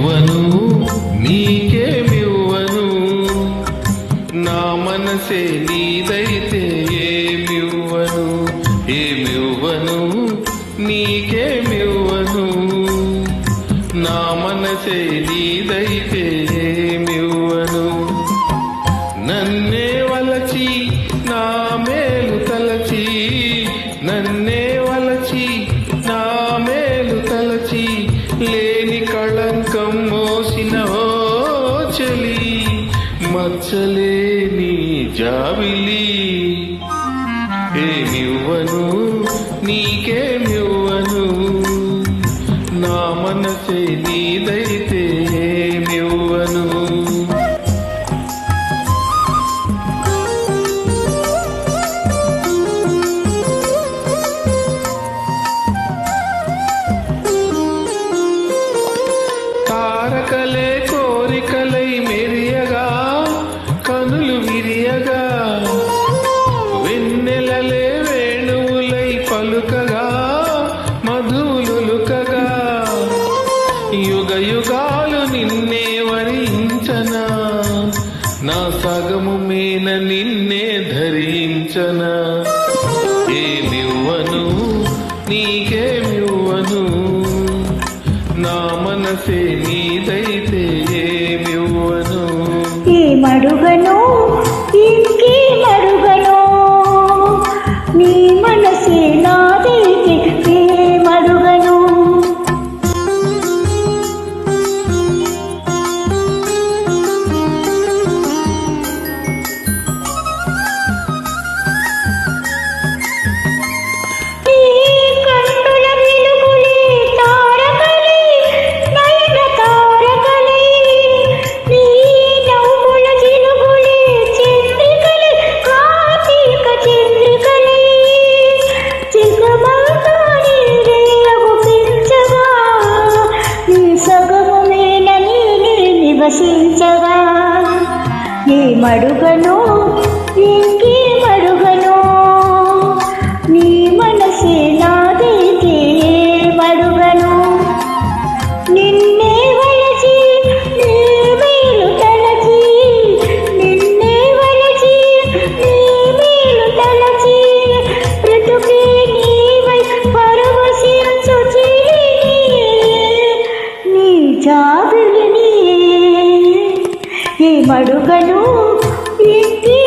ఏమివ్వను నీకేమివ్వను నా మనసే నీదైతే ఏమివ్వను ఏమివ్వను నీకేమివ్వను నా మనసే నీదైతే ఏమివ్వను నన్నే వలచి నా మేలు తలచి నన్నే వలచి నా మేలు తలచి లేని కళంకం మోసిన ఓ చలి మచ్చలేని జాబిలి ఏమివ్వను నీకేమివ్వను నా మనసే నీదైతే ఏమివ్వను తారకలే కోరికలై మెరియగా కనులు విరియగా వెన్నెలలే వేణువులై పలుకగా మధులులుకగా యుగ యుగాలు నిన్నే వరించనా నా సగము మీన నిన్నే ధరించనా ఏమివ్వను నీకేమివ్వను నా మనసే నీదైతే ఏమివ్వను ఏమడుగను ఇంకేమడుగను నీ మనసే నాదైతే ఏమడుగను వసించగా ఏమడుగను ఇంకేమడుగను నీ మనసే నాదైతే ఏమడుగను నిన్నే వలచి నీ మేలు తలచి నిన్నే వలచి నీ మేలు తలచి బ్రతుకే నీవై పరవశించు నీ జాబిలిని ఏమడుగను ఇంకే